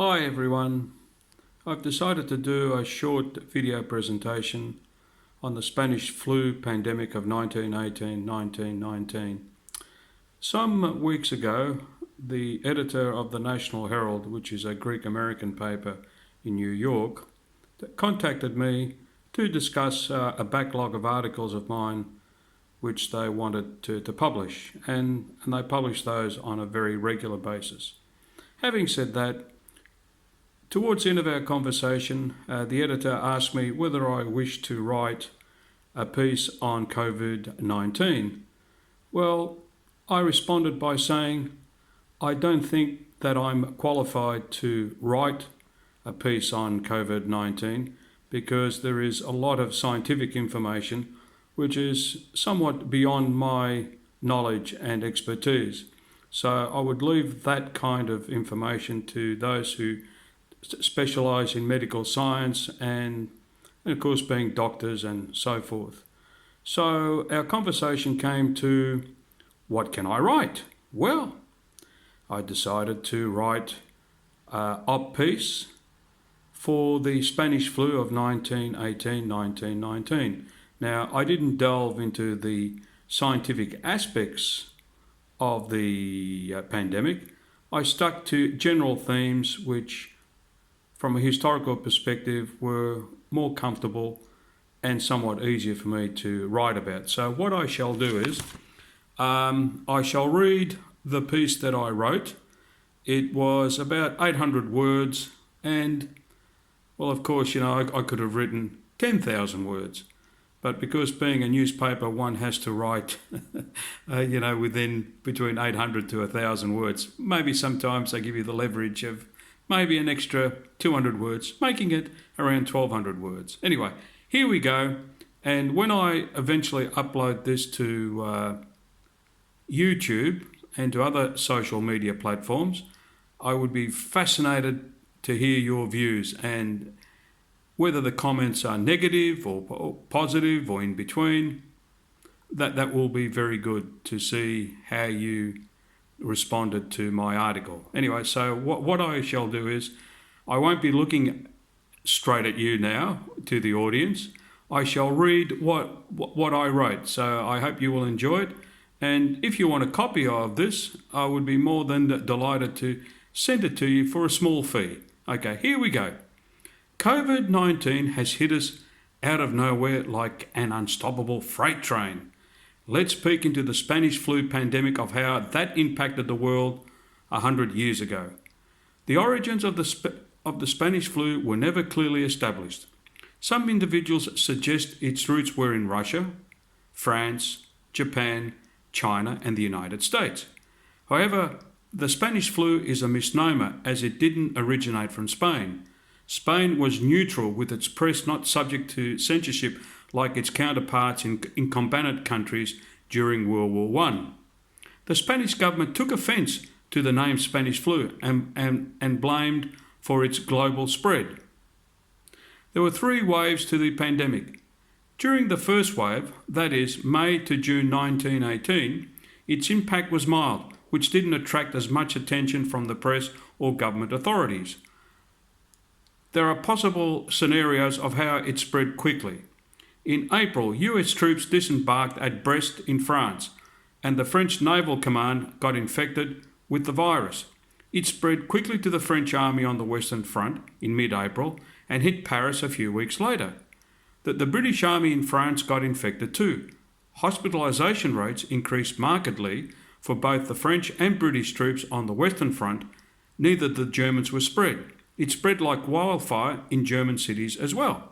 Hi everyone, I've decided to do a short video presentation on the Spanish flu pandemic of 1918-1919. Some weeks ago, the editor of the National Herald, which is a Greek-American paper in New York, contacted me to discuss a backlog of articles of mine which they wanted to publish, and they publish those on a very regular basis. Having said that, towards the end of our conversation, the editor asked me whether I wished to write a piece on COVID-19. Well, I responded by saying, I don't think that I'm qualified to write a piece on COVID-19 because there is a lot of scientific information which is somewhat beyond my knowledge and expertise. So I would leave that kind of information to those who specialise in medical science and of course being doctors and so forth. So our conversation came to, what can I write? Well, I decided to write an op piece for the Spanish flu of 1918-1919. Now, I didn't delve into the scientific aspects of the pandemic. I stuck to general themes which, from a historical perspective, were more comfortable and somewhat easier for me to write about. So what I shall do is, I shall read the piece that I wrote. It was about 800 words and, well, of course, I could have written 10,000 words. But because being a newspaper, one has to write, within between 800 to 1,000 words. Maybe sometimes they give you the leverage of maybe an extra 200 words, making it around 1,200 words. Anyway, here we go. And when I eventually upload this to YouTube and to other social media platforms, I would be fascinated to hear your views and whether the comments are negative or positive or in between. That will be very good to see how you responded to my article. Anyway, so what I shall do is, I won't be looking straight at you now, to the audience. I shall read what I wrote, so I hope you will enjoy it. And if you want a copy of this, I would be more than delighted to send it to you for a small fee. Okay, here we go. COVID-19 has hit us out of nowhere like an unstoppable freight train. Let's peek into the Spanish flu pandemic of how that impacted the world 100 years ago. The origins of the Spanish flu were never clearly established. Some individuals suggest its roots were in Russia, France, Japan, China and the United States. However, the Spanish flu is a misnomer as it didn't originate from Spain. Spain was neutral, with its press not subject to censorship like its counterparts in combatant countries during World War I. The Spanish government took offence to the name Spanish flu and blamed for its global spread. There were 3 waves to the pandemic. During the first wave, that is May to June 1918, its impact was mild, which didn't attract as much attention from the press or government authorities. There are possible scenarios of how it spread quickly. In April, US troops disembarked at Brest in France, and the French Naval Command got infected with the virus. It spread quickly to the French army on the Western Front in mid-April and hit Paris a few weeks later. The British army in France got infected too. Hospitalisation rates increased markedly for both the French and British troops on the Western Front. Neither the Germans were spread. It spread like wildfire in German cities as well.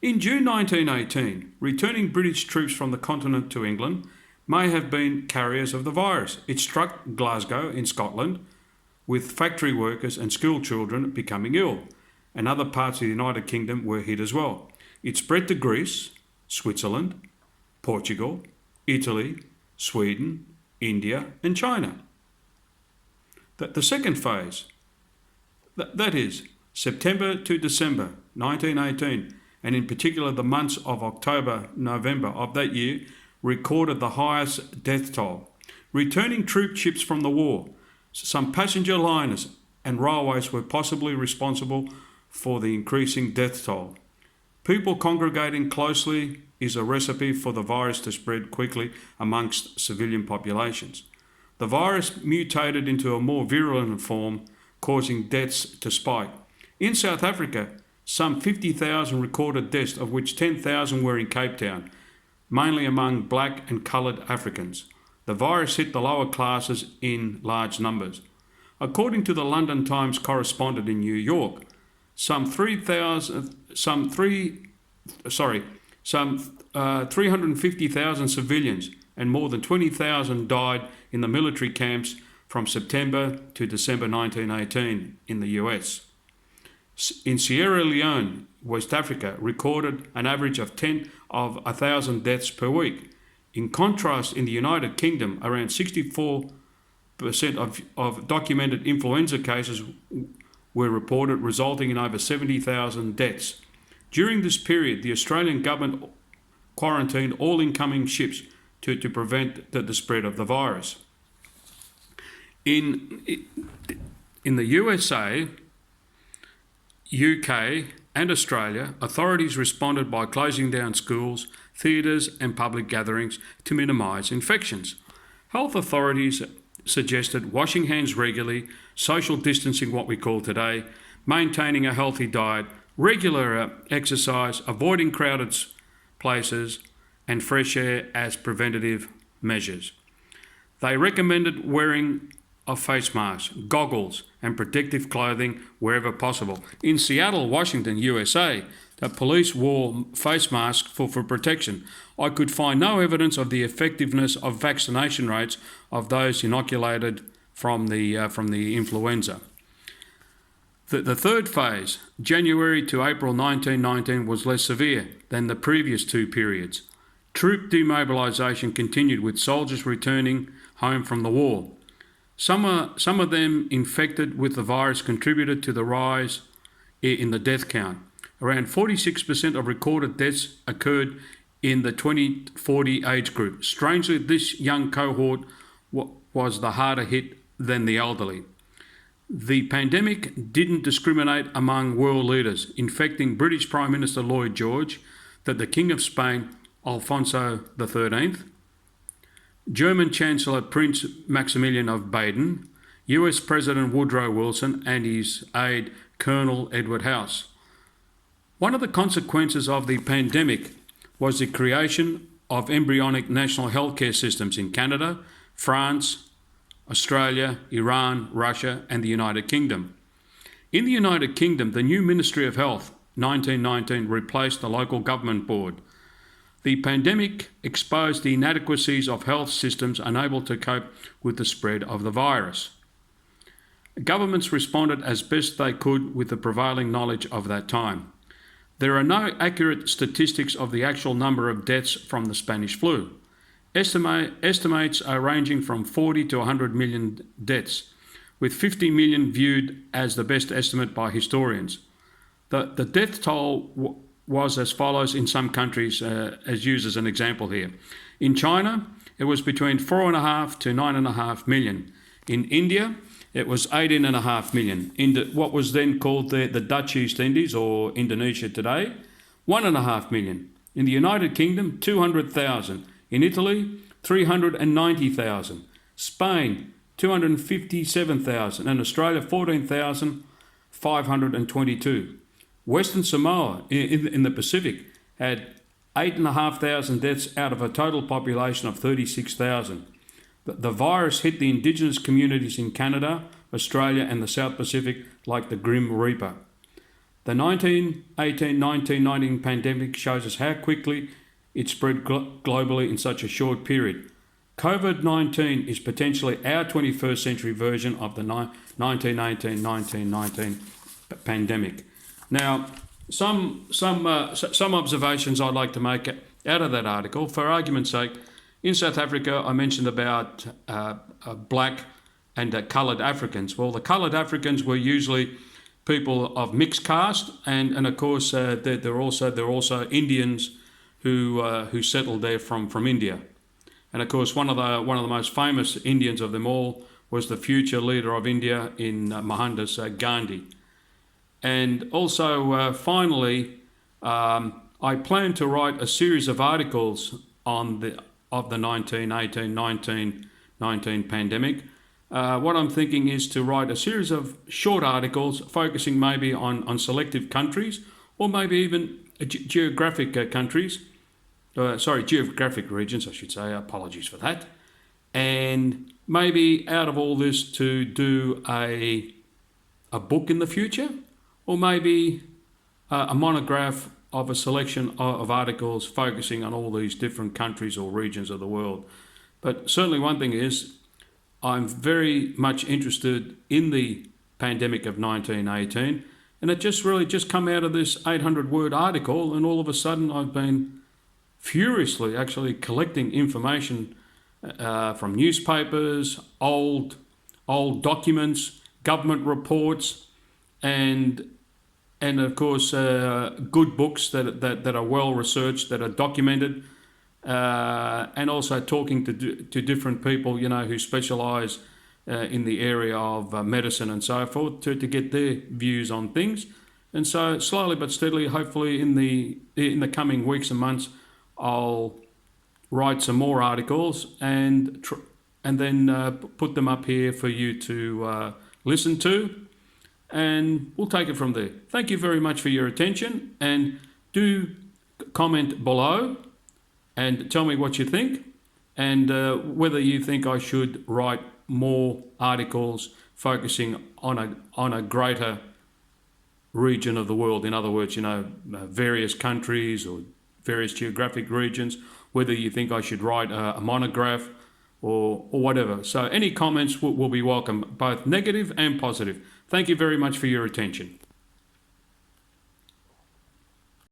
In June 1918, returning British troops from the continent to England may have been carriers of the virus. It struck Glasgow in Scotland, with factory workers and school children becoming ill, and other parts of the United Kingdom were hit as well. It spread to Greece, Switzerland, Portugal, Italy, Sweden, India and China. The second phase, that is September to December 1918, and in particular the months of October, November of that year, recorded the highest death toll. Returning troop ships from the war, some passenger liners and railways were possibly responsible for the increasing death toll. People congregating closely is a recipe for the virus to spread quickly amongst civilian populations. The virus mutated into a more virulent form, causing deaths to spike. In South Africa, some 50,000 recorded deaths, of which 10,000 were in Cape Town, mainly among black and coloured Africans. The virus hit the lower classes in large numbers. According to the London Times correspondent in New York, some 350,000 civilians and more than 20,000 died in the military camps from September to December 1918 in the US. In Sierra Leone, West Africa, recorded an average of 1,000 deaths per week. In contrast, in the United Kingdom, around 64% of documented influenza cases were reported, resulting in over 70,000 deaths. During this period, the Australian government quarantined all incoming ships to prevent the spread of the virus. In the USA, UK and Australia, authorities responded by closing down schools, theatres and public gatherings to minimise infections. Health authorities suggested washing hands regularly, social distancing, what we call today, maintaining a healthy diet, regular exercise, avoiding crowded places and fresh air as preventative measures. They recommended wearing of face masks, goggles and protective clothing wherever possible. In Seattle, Washington, USA, the police wore face masks for protection. I could find no evidence of the effectiveness of vaccination rates of those inoculated from the influenza. The third phase, January to April 1919, was less severe than the previous two periods. Troop demobilisation continued, with soldiers returning home from the war. Some of them infected with the virus contributed to the rise in the death count. Around 46% of recorded deaths occurred in the 20-40 age group. Strangely, this young cohort was the harder hit than the elderly. The pandemic didn't discriminate among world leaders, infecting British Prime Minister Lloyd George, the King of Spain, Alfonso XIII, German Chancellor Prince Maximilian of Baden, US President Woodrow Wilson and his aide Colonel Edward House. One of the consequences of the pandemic was the creation of embryonic national healthcare systems in Canada, France, Australia, Iran, Russia and the United Kingdom. In the United Kingdom, the new Ministry of Health, 1919, replaced the local government board. The pandemic exposed the inadequacies of health systems unable to cope with the spread of the virus. Governments responded as best they could with the prevailing knowledge of that time. There are no accurate statistics of the actual number of deaths from the Spanish flu. Estimates are ranging from 40 to 100 million deaths, with 50 million viewed as the best estimate by historians. The death toll was as follows in some countries, as used as an example here. In China, it was between 4.5 to 9.5 million. In India, it was 18.5 million. In what was then called the Dutch East Indies, or Indonesia today, 1.5 million. In the United Kingdom, 200,000. In Italy, 390,000. Spain, 257,000. And Australia, 14,522. Western Samoa in the Pacific had 8,500 deaths out of a total population of 36,000. The virus hit the indigenous communities in Canada, Australia and the South Pacific like the Grim Reaper. The 1918-1919 pandemic shows us how quickly it spread globally in such a short period. COVID-19 is potentially our 21st century version of the 1918-1919 pandemic. Now, some observations I'd like to make out of that article. For argument's sake, in South Africa, I mentioned about black and coloured Africans. Well, the coloured Africans were usually people of mixed caste, and of course, they're also Indians who settled there from India. And of course, one of the most famous Indians of them all was the future leader of India in Mohandas Gandhi. And also, finally, I plan to write a series of articles on the 1918-1919 pandemic. What I'm thinking is to write a series of short articles focusing maybe on selective countries, or maybe even geographic countries. Geographic regions, I should say. Apologies for that. And maybe out of all this to do a book in the future, or maybe a monograph of a selection of articles focusing on all these different countries or regions of the world. But certainly one thing is, I'm very much interested in the pandemic of 1918, and it just come out of this 800-word article, and all of a sudden I've been furiously actually collecting information from newspapers, old documents, government reports, and of course good books that are well researched, that are documented, and also talking to different people, who specialise in the area of medicine and so forth, to get their views on things. And so slowly but steadily, hopefully in the coming weeks and months, I'll write some more articles and then put them up here for you to listen to, and we'll take it from there. Thank you very much for your attention, and do comment below and tell me what you think, and whether you think I should write more articles focusing on a greater region of the world. In other words, various countries or various geographic regions, whether you think I should write a monograph or whatever. So any comments will be welcome, both negative and positive. Thank you very much for your attention.